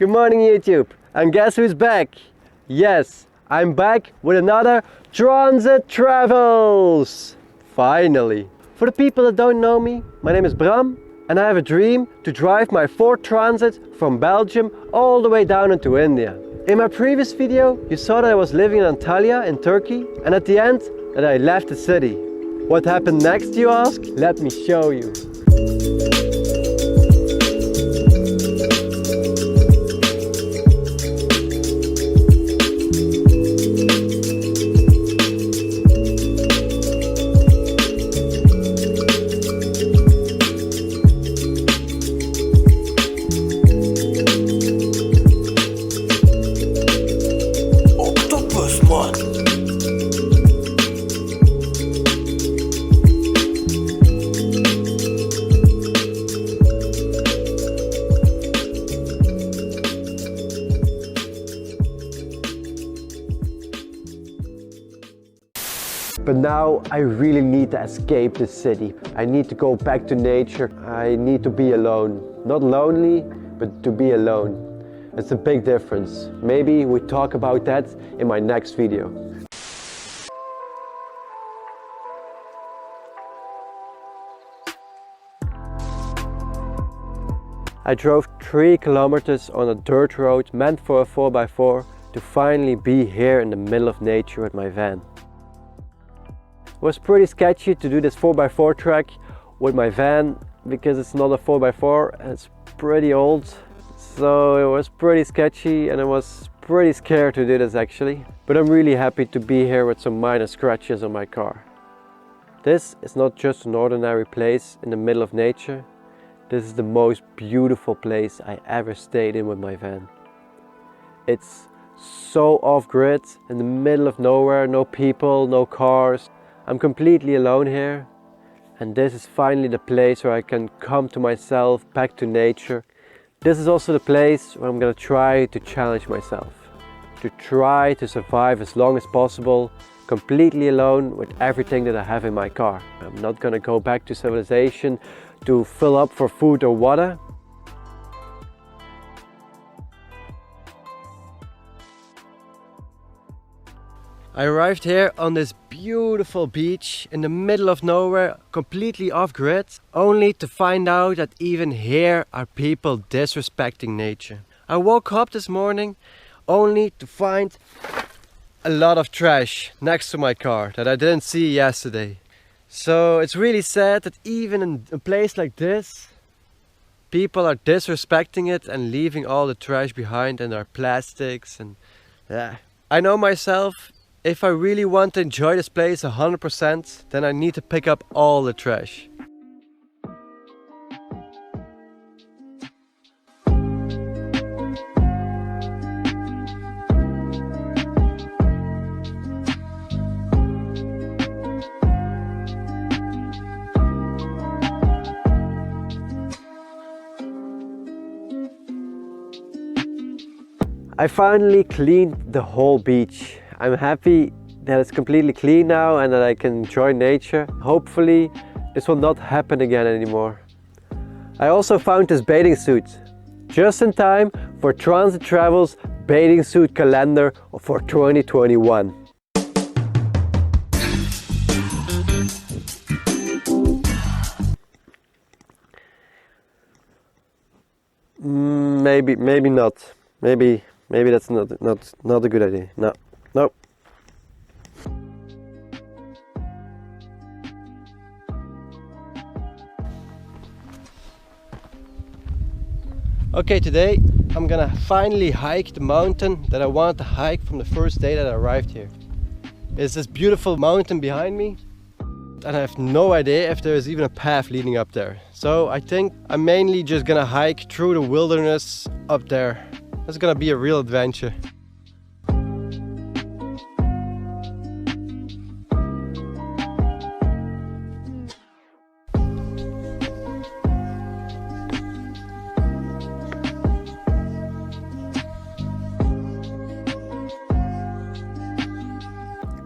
Good morning YouTube, and guess who's back? Yes, I'm back with another Transit Travels! Finally! For the people that don't know me, my name is Bram and I have a dream to drive my Ford Transit from Belgium all the way down into India. In my previous video you saw that I was living in Antalya in Turkey and at the end that I left the city. What happened next, you ask? Let me show you. But now I really need to escape the city. I need to go back to nature. I need to be alone. Not lonely, but to be alone. It's a big difference. Maybe we talk about that in my next video. I drove 3 kilometers on a dirt road meant for a 4x4 to finally be here in the middle of nature with my van. It was pretty sketchy to do this 4x4 track with my van because it's not a 4x4 and it's pretty old. So it was pretty sketchy and I was pretty scared to do this actually. But I'm really happy to be here with some minor scratches on my car. This is not just an ordinary place in the middle of nature. This is the most beautiful place I ever stayed in with my van. It's so off-grid, in the middle of nowhere, no people, no cars. I'm completely alone here, and this is finally the place where I can come to myself, back to nature. This is also the place where I'm gonna try to challenge myself, to try to survive as long as possible, completely alone with everything that I have in my car. I'm not gonna go back to civilization to fill up for food or water. I arrived here on this beautiful beach in the middle of nowhere, completely off-grid, only to find out that even here are people disrespecting nature. I woke up this morning only to find a lot of trash next to my car that I didn't see yesterday. So it's really sad that even in a place like this, people are disrespecting it and leaving all the trash behind and their plastics and yeah. I know myself. If I really want to enjoy this place 100%, then I need to pick up all the trash. I finally cleaned the whole beach. I'm happy that it's completely clean now and that I can enjoy nature. Hopefully this will not happen again anymore. I also found this bathing suit just in time for Transit Travels bathing suit calendar for 2021. Maybe not. Maybe that's not a good idea. No. Nope. Okay, today I'm gonna finally hike the mountain that I wanted to hike from the first day that I arrived here. It's this beautiful mountain behind me and I have no idea if there is even a path leading up there. So I think I'm mainly just gonna hike through the wilderness up there. It's gonna be a real adventure.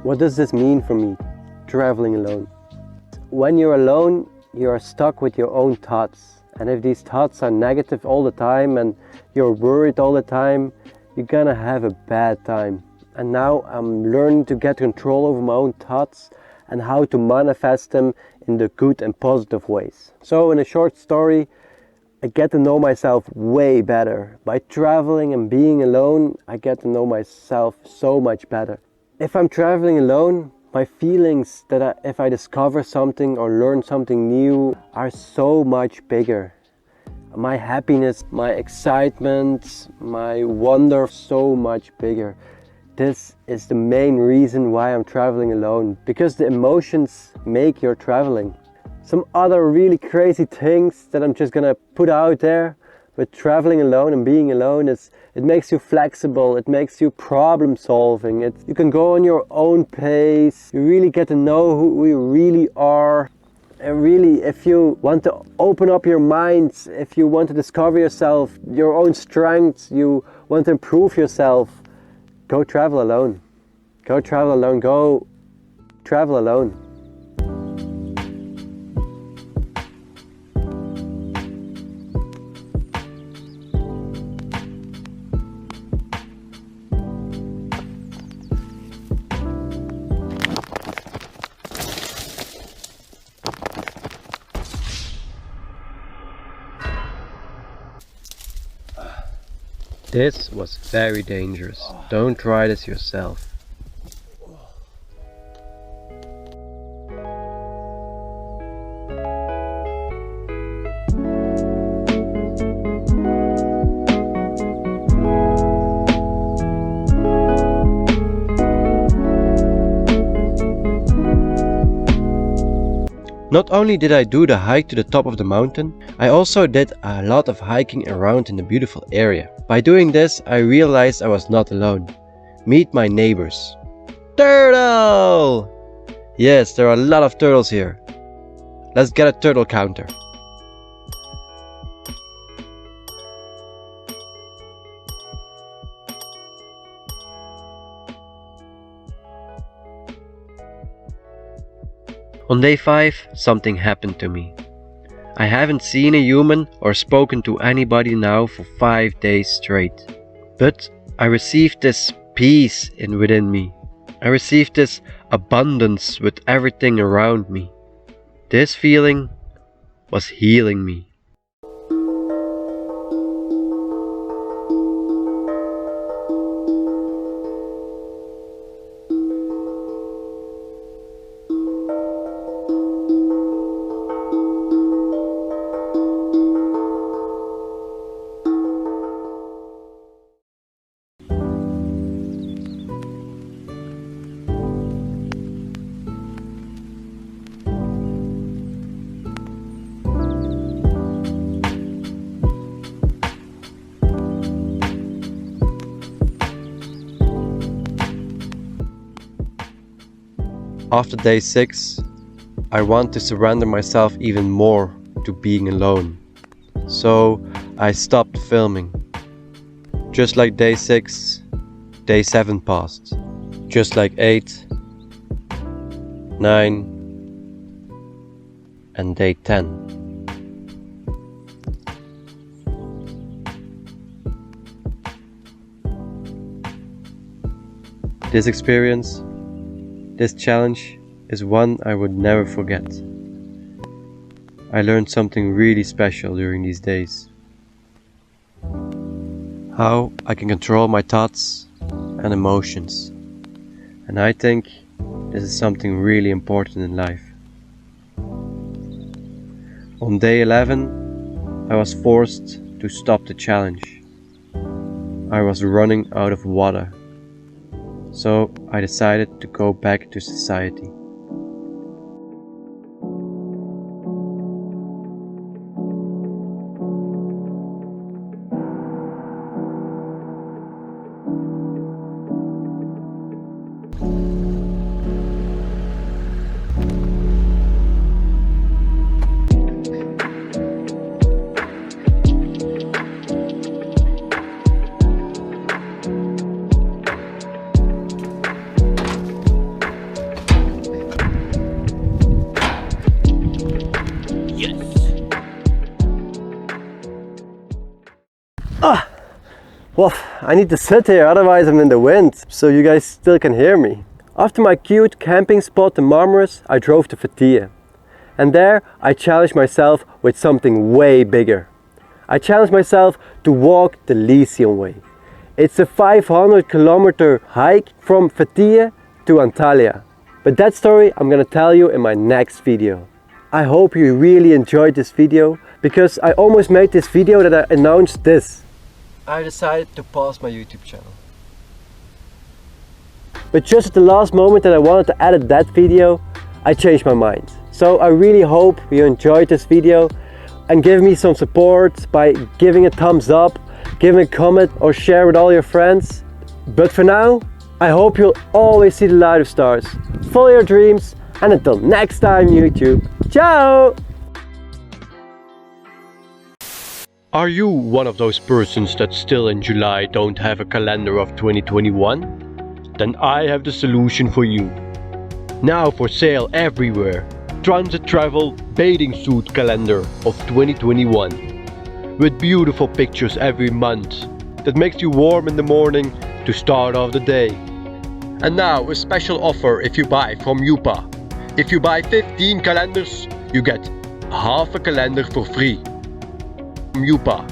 What does this mean for me, traveling alone? When you're alone, you are stuck with your own thoughts And if these thoughts are negative all the time and you're worried all the time, you're gonna have a bad time. And now I'm learning to get control over my own thoughts and how to manifest them in the good and positive ways. So in a short story, I get to know myself way better. By traveling and being alone, I get to know myself so much better. If I'm traveling alone, my feelings that if I discover something or learn something new are so much bigger. My happiness, my excitement, my wonder so much bigger. This is the main reason why I'm traveling alone, because the emotions make your traveling. Some other really crazy things that I'm just gonna put out there with traveling alone and being alone is it makes you flexible, it makes you problem solving, you can go on your own pace, you really get to know who you really are. And really, if you want to open up your mind, if you want to discover yourself, your own strengths, you want to improve yourself, go travel alone. Go travel alone. Go travel alone. This was very dangerous. Don't try this yourself. Not only did I do the hike to the top of the mountain, I also did a lot of hiking around in the beautiful area. By doing this, I realized I was not alone. Meet my neighbors. Turtle! Yes, there are a lot of turtles here. Let's get a turtle counter. On day 5, something happened to me. I haven't seen a human or spoken to anybody now for 5 days straight. But I received this peace within me. I received this abundance with everything around me. This feeling was healing me. After day 6, I want to surrender myself even more to being alone. So I stopped filming. Just like day 6, day 7 passed. Just like 8, 9, and day 10. This experience, this challenge is one I would never forget. I learned something really special during these days. How I can control my thoughts and emotions. And I think this is something really important in life. On day 11, I was forced to stop the challenge. I was running out of water. So I decided to go back to society. Well, I need to sit here, otherwise I'm in the wind, so you guys still can hear me. After my cute camping spot in Marmaris, I drove to Fethiye. And there I challenged myself with something way bigger. I challenged myself to walk the Lycian Way. It's a 500-kilometer hike from Fethiye to Antalya. But that story I'm gonna tell you in my next video. I hope you really enjoyed this video, because I almost made this video that I announced this. I decided to pause my YouTube channel. But just at the last moment that I wanted to edit that video, I changed my mind. So I really hope you enjoyed this video and give me some support by giving a thumbs up, giving a comment or share with all your friends. But for now, I hope you'll always see the light of stars. Follow your dreams, and until next time YouTube, ciao! Are you one of those persons that still in July don't have a calendar of 2021? Then I have the solution for you. Now for sale everywhere, Transit Travel Bathing Suit Calendar of 2021. With beautiful pictures every month that makes you warm in the morning to start off the day. And now a special offer if you buy from Yupa. If you buy 15 calendars, you get half a calendar for free. Yupa.